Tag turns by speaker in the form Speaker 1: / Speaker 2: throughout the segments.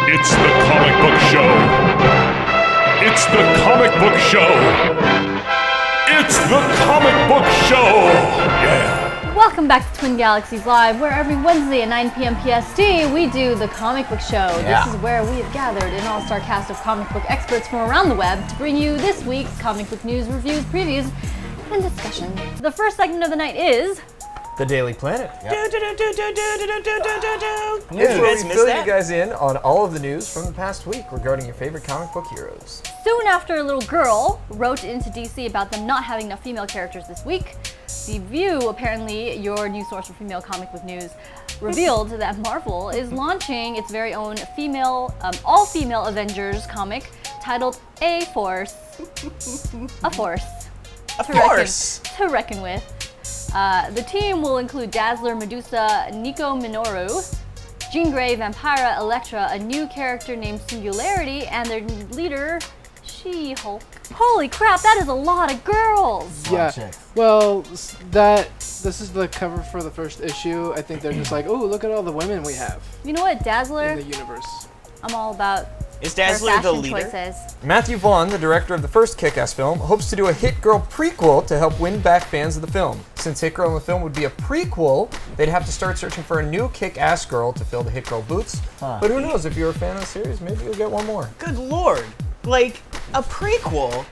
Speaker 1: It's the comic book show. It's the comic book show. It's the comic book show. Yeah.
Speaker 2: Welcome back to Twin Galaxies Live, where every Wednesday at 9 p.m. PST, we do the comic book show.
Speaker 3: Yeah.
Speaker 2: This is where we have gathered an all-star cast of comic book experts from around the web to bring you this week's comic book news, reviews, previews, and discussion. The first segment of the night is...
Speaker 3: The Daily Planet.
Speaker 4: Yep.
Speaker 3: Yeah, we fill you guys in on all of the news from the past week regarding your favorite comic book heroes.
Speaker 2: Soon after a little girl wrote into DC about them not having enough female characters this week, The View, apparently your new source for female comic book news, revealed that Marvel is launching its very own female, all-female Avengers comic titled A Force. A Force.
Speaker 4: A Force!
Speaker 2: To reckon with. The team will include Dazzler, Medusa, Nico Minoru, Jean Grey, Vampira, Elektra, a new character named Singularity, and their leader, She-Hulk. Holy crap, that is a lot of girls!
Speaker 5: Yeah, well, this is the cover for the first issue. I think they're just like, oh, look at all the women we have.
Speaker 2: You know what, Dazzler?
Speaker 5: In the universe.
Speaker 2: I'm all about
Speaker 4: Is Dazzler the leader?
Speaker 2: Choices.
Speaker 3: Matthew Vaughn, the director of the first Kick-Ass film, hopes to do a Hit Girl prequel to help win back fans of the film. Since Hit Girl in the film would be a prequel, they'd have to start searching for a new Kick-Ass girl to fill the Hit Girl boots. But who knows, if you're a fan of the series, maybe you'll get one more.
Speaker 4: Good lord. Like, a prequel?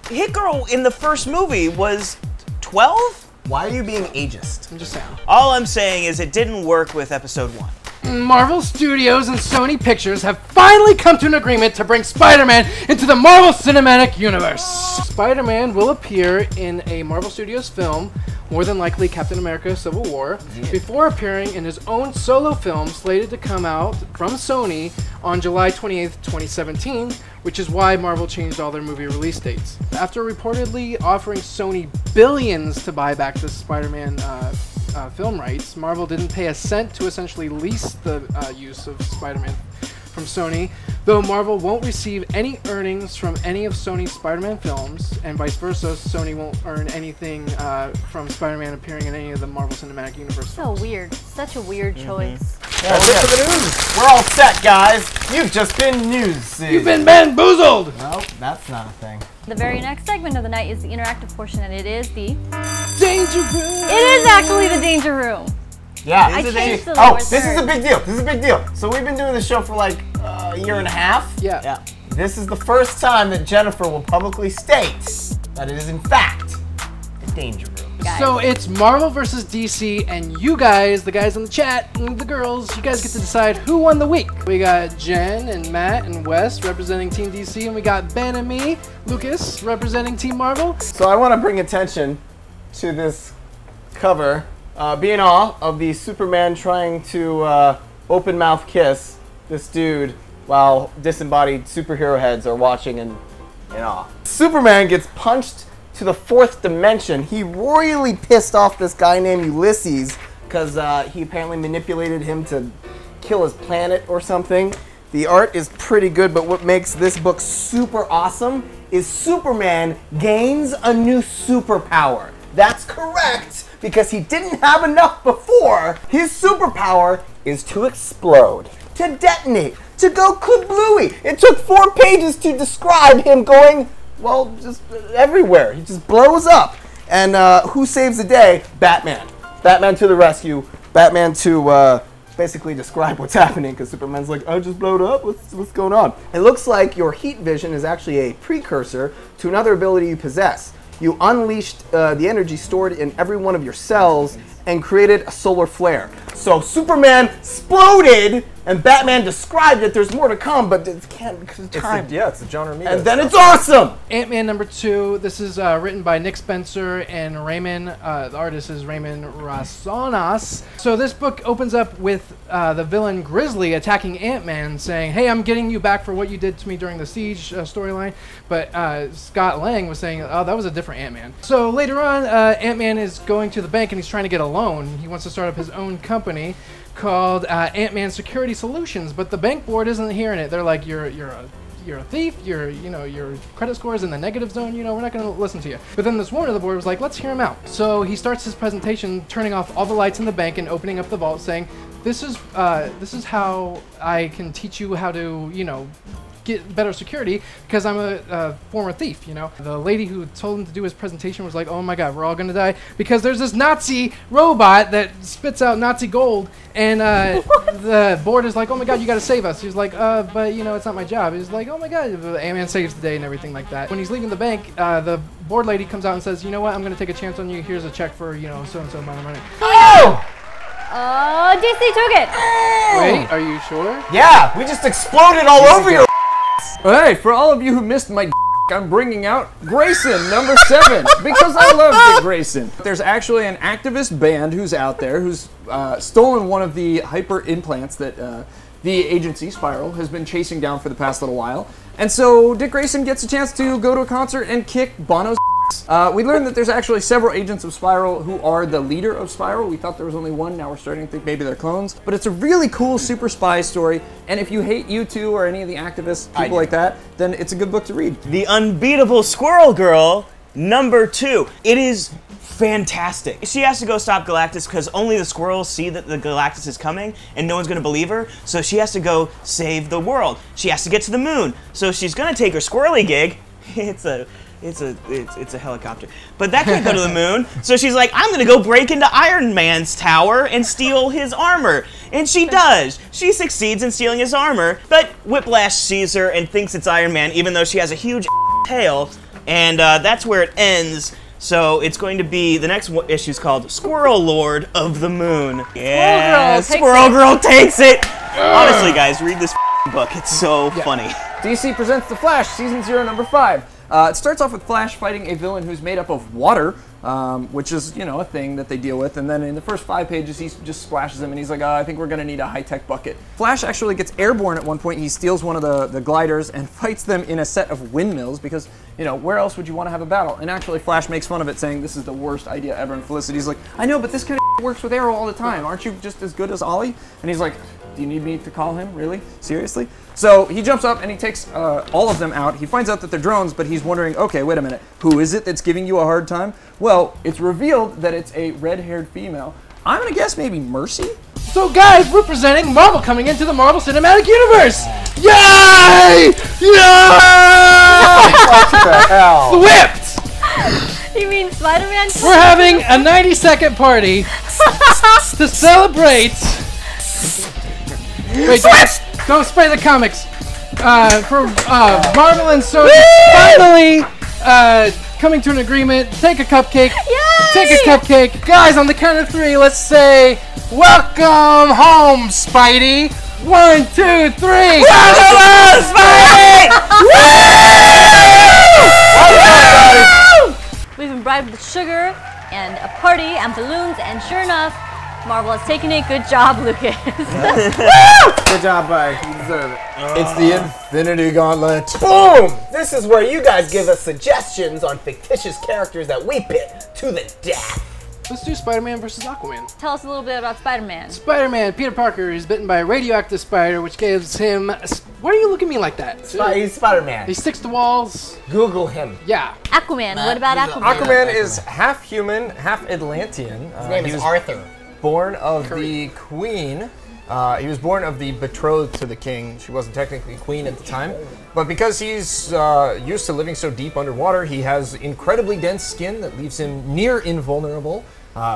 Speaker 4: Hit Girl in the first movie was 12?
Speaker 6: Why are you being ageist?
Speaker 5: I'm just saying.
Speaker 4: All I'm saying is it didn't work with episode 1.
Speaker 5: Marvel Studios and Sony Pictures have finally come to an agreement to bring Spider-Man into the Marvel Cinematic Universe. Spider-Man will appear in a Marvel Studios film, more than likely Captain America Civil War, before appearing in his own solo film slated to come out from Sony on July 28th, 2017, which is why Marvel changed all their movie release dates. After reportedly offering Sony billions to buy back the Spider-Man film rights, Marvel didn't pay a cent to essentially lease the use of Spider-Man from Sony, though Marvel won't receive any earnings from any of Sony's Spider-Man films, and vice versa, Sony won't earn anything from Spider-Man appearing in any of the Marvel Cinematic Universe films.
Speaker 2: So weird. Such a weird choice.
Speaker 6: Yeah, that's it for the news. We're all set, guys. You've just been news.
Speaker 5: You've been bamboozled!
Speaker 6: Nope, that's not a thing.
Speaker 2: The very next segment of the night is the interactive portion, and it is the...
Speaker 5: Danger Room!
Speaker 2: It is actually the Danger Room.
Speaker 6: Yeah.
Speaker 2: I changed the
Speaker 6: Oh,
Speaker 2: lower
Speaker 6: this is
Speaker 2: third.
Speaker 6: a big deal. This is a big deal. So we've been doing this show for like a year and a half.
Speaker 5: Yeah.
Speaker 6: This is the first time that Jennifer will publicly state that it is in fact the Danger Room.
Speaker 2: Guys.
Speaker 5: So it's Marvel versus DC, and you guys, the guys in the chat, and the girls, you guys get to decide who won the week. We got Jen and Matt and Wes representing Team DC, and we got Ben and me, Lucas, representing Team Marvel.
Speaker 6: So I want to bring attention to this cover. Be in awe of the Superman trying to open mouth kiss this dude while disembodied superhero heads are watching and in awe. Superman gets punched to the 4th dimension. He royally pissed off this guy named Ulysses because he apparently manipulated him to kill his planet or something. The art is pretty good, but what makes this book super awesome is Superman gains a new superpower. That's correct, because he didn't have enough before. His superpower is to explode, to detonate, to go kablooey. It took 4 pages to describe him going, well, just everywhere. He just blows up. And who saves the day? Batman. Batman to the rescue. Batman to basically describe what's happening, because Superman's like, I just blowed up. What's going on? It looks like your heat vision is actually a precursor to another ability you possess. You unleashed the energy stored in every one of your cells and created a solar flare. So Superman exploded, and Batman described it. There's more to come, but it can't because of time.
Speaker 3: It's a genre media.
Speaker 6: And then it's awesome!
Speaker 5: Ant-Man #2. This is written by Nick Spencer and Raymond. The artist is Raymond Rasonas. So this book opens up with the villain Grizzly attacking Ant-Man, saying, hey, I'm getting you back for what you did to me during the Siege storyline. But Scott Lang was saying, oh, that was a different Ant-Man. So later on, Ant-Man is going to the bank and he's trying to get a loan. He wants to start up his own company called Ant-Man Security Solutions, but the bank board isn't hearing it. They're like, you're a thief, your credit score is in the negative zone, we're not going to listen to you. But then this woman of the board was like, let's hear him out. So he starts his presentation turning off all the lights in the bank and opening up the vault saying, this is how I can teach you how to, you know, get better security, because I'm a former thief, you know. The lady who told him to do his presentation was like, oh my god, we're all gonna die because there's this Nazi robot that spits out Nazi gold, and the board is like, oh my god, you gotta save us. He's like, but you know, it's not my job. He's like, oh my god, Ant-Man saves the day and everything like that. When he's leaving the bank, the board lady comes out and says, you know what, I'm gonna take a chance on you. Here's a check for, you know, so-and-so amount of money.
Speaker 6: Oh!
Speaker 2: DC took it.
Speaker 5: Wait, are you sure?
Speaker 6: Yeah, we just exploded all over your.
Speaker 3: Hey, for all of you who missed my I'm bringing out Grayson, number 7, because I love Dick Grayson. There's actually an activist band who's out there who's stolen one of the hyper implants that the agency, Spiral, has been chasing down for the past little while. And so Dick Grayson gets a chance to go to a concert and kick Bono's we learned that there's actually several agents of Spiral who are the leader of Spiral. We thought there was only one, now we're starting to think maybe they're clones. But it's a really cool super spy story, and if you hate U2 or any of the activists, people like that, then it's a good book to read.
Speaker 4: The Unbeatable Squirrel Girl, number 2. It is fantastic. She has to go stop Galactus because only the squirrels see that the Galactus is coming and no one's gonna believe her, so she has to go save the world. She has to get to the moon, so she's gonna take her squirrely gig. It's a helicopter. But that can't go to the moon. So she's like, I'm gonna go break into Iron Man's tower and steal his armor. And she does. She succeeds in stealing his armor, but Whiplash sees her and thinks it's Iron Man, even though she has a huge tail. And that's where it ends. So it's going to be, the next issue is called Squirrel Lord of the Moon. Yeah, Squirrel Girl takes it. Honestly, guys, read this book. It's so funny.
Speaker 3: DC presents The Flash, Season 0, number 5. It starts off with Flash fighting a villain who's made up of water, which is, you know, a thing that they deal with. And then in the first 5 pages, he just splashes him and he's like, I think we're going to need a high-tech bucket. Flash actually gets airborne at one point. He steals one of the gliders and fights them in a set of windmills because, you know, where else would you want to have a battle? And actually, Flash makes fun of it, saying this is the worst idea ever. And Felicity's like, I know, but this kind of works with Arrow all the time. Aren't you just as good as Ollie? And he's like, do you need me to call him? Really? Seriously? So he jumps up and he takes all of them out. He finds out that they're drones, but he's wondering, okay, wait a minute, who is it that's giving you a hard time? Well, it's revealed that it's a red-haired female. I'm gonna guess maybe Mercy?
Speaker 5: So guys, we're presenting Marvel coming into the Marvel Cinematic Universe! Yay! Yay!
Speaker 6: What the hell?
Speaker 5: Whipped!
Speaker 2: You mean Spider-Man?
Speaker 5: We're having a 90-second party to celebrate. Wait, don't spray the comics. For Marvel and Sony finally coming to an agreement. Take a cupcake.
Speaker 2: Yay!
Speaker 5: Take a cupcake. Guys, on the count of 3, let's say, welcome home, Spidey. 1, 2, 3.
Speaker 4: Welcome home, Spidey!
Speaker 2: We've been bribed with sugar and a party and balloons, and sure enough, Marvel has taken it. Good job, Lucas.
Speaker 6: Good job, bud. You deserve it.
Speaker 3: It's the Infinity Gauntlet.
Speaker 6: Boom! This is where you guys give us suggestions on fictitious characters that we pit to the death.
Speaker 5: Let's do Spider-Man versus Aquaman.
Speaker 2: Tell us a little bit about Spider-Man.
Speaker 5: Spider-Man, Peter Parker is bitten by a radioactive spider, which gives him... Why are you looking at me like that?
Speaker 6: He's Spider-Man.
Speaker 5: He sticks to walls.
Speaker 6: Google him.
Speaker 5: Yeah.
Speaker 2: Aquaman. What about Aquaman?
Speaker 3: Aquaman is half human, half Atlantean.
Speaker 6: His name is Arthur.
Speaker 3: Born of the queen. He was born of the betrothed to the king. She wasn't technically queen at the time. But because he's used to living so deep underwater, he has incredibly dense skin that leaves him near invulnerable.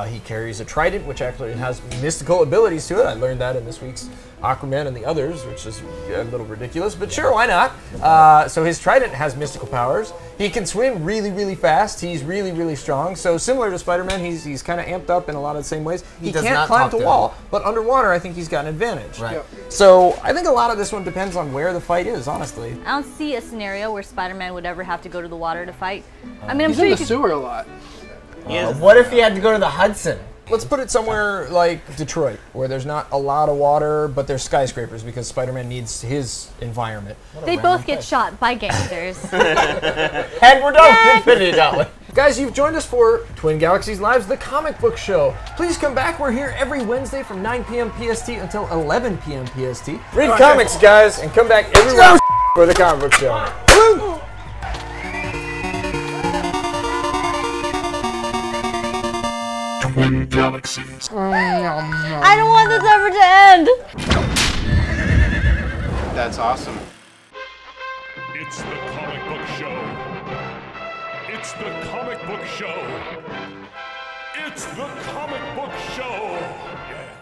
Speaker 3: He carries a trident, which actually has mystical abilities to it. I learned that in this week's Aquaman and the Others, which is a little ridiculous, but sure, why not? So his trident has mystical powers. He can swim really, really fast. He's really, really strong. So similar to Spider-Man, he's kind of amped up in a lot of the same ways. He can't climb the wall, but underwater, I think he's got an advantage.
Speaker 6: Right. Yep.
Speaker 3: So I think a lot of this one depends on where the fight is, honestly.
Speaker 2: I don't see a scenario where Spider-Man would ever have to go to the water to fight. I mean, I'm
Speaker 5: He's
Speaker 2: sure
Speaker 5: in
Speaker 2: you
Speaker 5: the
Speaker 2: could...
Speaker 5: sewer a lot.
Speaker 6: What if he had to go to the Hudson?
Speaker 3: Let's put it somewhere like Detroit, where there's not a lot of water, but there's skyscrapers because Spider-Man needs his environment.
Speaker 2: They both get shot by gangsters.
Speaker 6: And we're done with Infinity Gauntlet.
Speaker 3: Guys, you've joined us for Twin Galaxies Live's The Comic Book Show. Please come back. We're here every Wednesday from 9 p.m. PST until 11 p.m. PST. Read comics, guys, and come back every Wednesday for The Comic Book Show. Woo!
Speaker 1: Galaxies.
Speaker 2: I don't want this ever to end.
Speaker 7: That's awesome.
Speaker 1: It's the comic book show. It's the comic book show. It's the comic book show. Yeah.